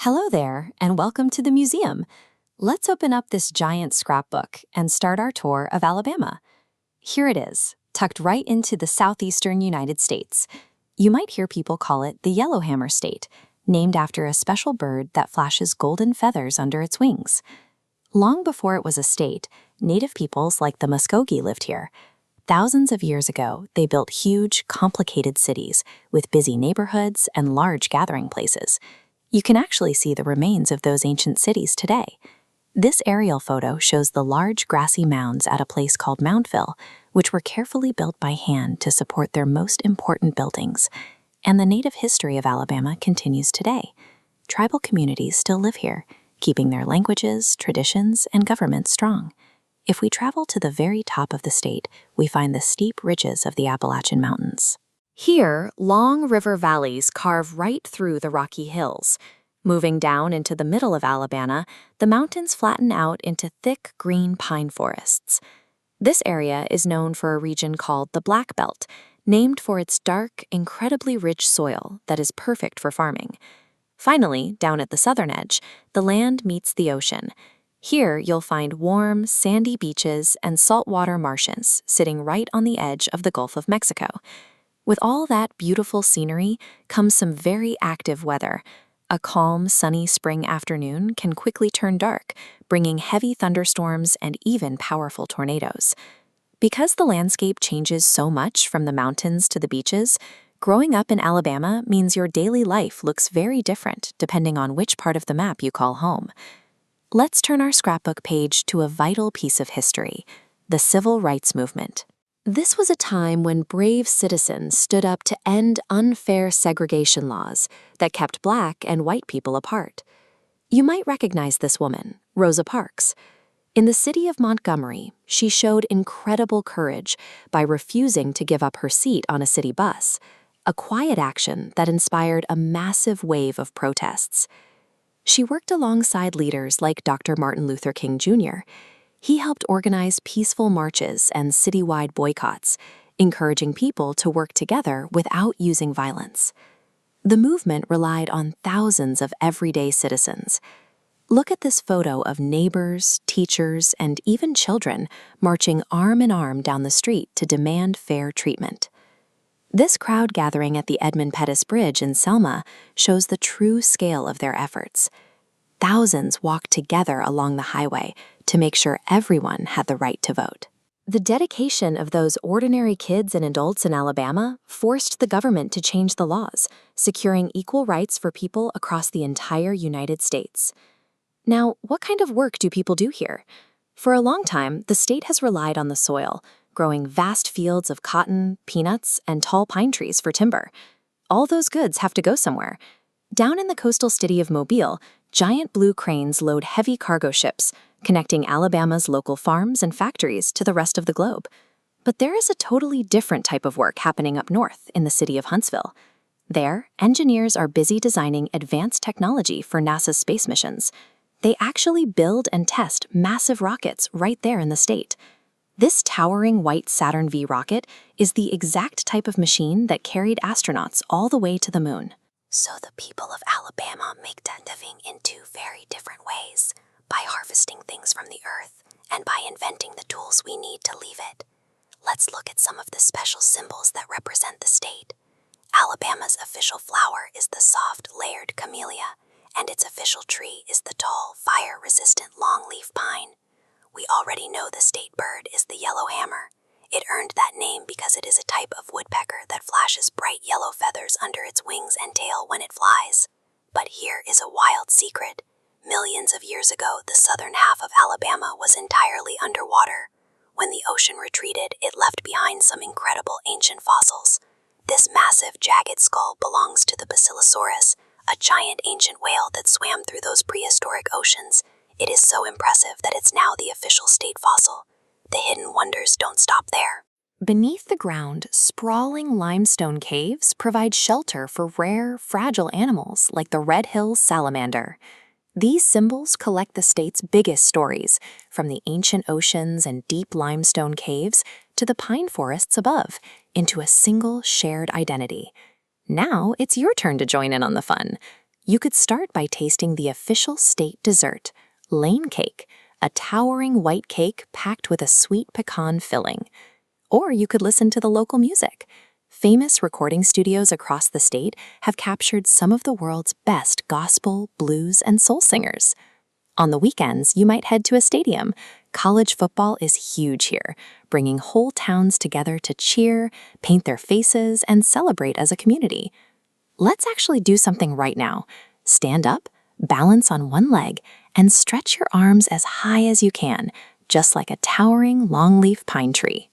Hello there, and welcome to the museum. Let's open up this giant scrapbook and start our tour of Alabama. Here it is, tucked right into the southeastern United States. You might hear people call it the Yellowhammer State, named after a special bird that flashes golden feathers under its wings. Long before it was a state, native peoples like the Muskogee lived here. Thousands of years ago, they built huge, complicated cities with busy neighborhoods and large gathering places. You can actually see the remains of those ancient cities today. This aerial photo shows the large grassy mounds at a place called Mountville, which were carefully built by hand to support their most important buildings. And the native history of Alabama continues today. Tribal communities still live here, keeping their languages, traditions, and government strong. If we travel to the very top of the state, we find the steep ridges of the Appalachian Mountains. Here, long river valleys carve right through the rocky hills. Moving down into the middle of Alabama, the mountains flatten out into thick green pine forests. This area is known for a region called the Black Belt, named for its dark, incredibly rich soil that is perfect for farming. Finally, down at the southern edge, the land meets the ocean. Here, you'll find warm, sandy beaches and saltwater marshes sitting right on the edge of the Gulf of Mexico. With all that beautiful scenery comes some very active weather. A calm, sunny spring afternoon can quickly turn dark, bringing heavy thunderstorms and even powerful tornadoes. Because the landscape changes so much from the mountains to the beaches, growing up in Alabama means your daily life looks very different depending on which part of the map you call home. Let's turn our scrapbook page to a vital piece of history: the Civil Rights Movement. This was a time when brave citizens stood up to end unfair segregation laws that kept Black and white people apart. You might recognize this woman, Rosa Parks. In the city of Montgomery, she showed incredible courage by refusing to give up her seat on a city bus, a quiet action that inspired a massive wave of protests. She worked alongside leaders like Dr. Martin Luther King Jr. He helped organize peaceful marches and citywide boycotts, encouraging people to work together without using violence. The movement relied on thousands of everyday citizens. Look at this photo of neighbors, teachers, and even children marching arm in arm down the street to demand fair treatment. This crowd gathering at the Edmund Pettus Bridge in Selma shows the true scale of their efforts. Thousands walked together along the highway to make sure everyone had the right to vote. The dedication of those ordinary kids and adults in Alabama forced the government to change the laws, securing equal rights for people across the entire United States. Now, what kind of work do people do here? For a long time, the state has relied on the soil, growing vast fields of cotton, peanuts, and tall pine trees for timber. All those goods have to go somewhere. Down in the coastal city of Mobile, giant blue cranes load heavy cargo ships, connecting Alabama's local farms and factories to the rest of the globe. But there is a totally different type of work happening up north in the city of Huntsville. There, engineers are busy designing advanced technology for NASA's space missions. They actually build and test massive rockets right there in the state. This towering white Saturn V rocket is the exact type of machine that carried astronauts all the way to the moon. So the people of Alabama make tent living in two very different ways: by harvesting things from the earth and by inventing the tools we need to leave it. Let's look at some of the special symbols that represent the state. Alabama's official flower is the soft, layered camellia, and its official tree is the tall, fire-resistant longleaf pine. We already know the state bird is the yellowhammer. It earned that name because it is a type of woodpecker that flashes bright yellow feathers under its wings and tail when it flies. But here is a wild secret. Millions of years ago, the southern half of Alabama was entirely underwater. When the ocean retreated, it left behind some incredible ancient fossils. This massive, jagged skull belongs to the Basilosaurus, a giant ancient whale that swam through those prehistoric oceans. It is so impressive that it's now the official state fossil. The hidden wonders don't stop there. Beneath the ground, sprawling limestone caves provide shelter for rare, fragile animals like the Red Hills salamander. These symbols collect the state's biggest stories, from the ancient oceans and deep limestone caves to the pine forests above, into a single shared identity. Now it's your turn to join in on the fun. You could start by tasting the official state dessert, Lane cake, a towering white cake packed with a sweet pecan filling. Or you could listen to the local music. Famous recording studios across the state have captured some of the world's best gospel, blues, and soul singers. On the weekends, you might head to a stadium. College football is huge here, bringing whole towns together to cheer, paint their faces, and celebrate as a community. Let's actually do something right now. Stand up, balance on one leg, and stretch your arms as high as you can, just like a towering longleaf pine tree.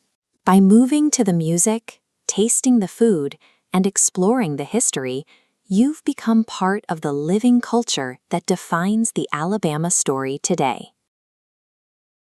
By moving to the music, tasting the food, and exploring the history, you've become part of the living culture that defines the Alabama story today.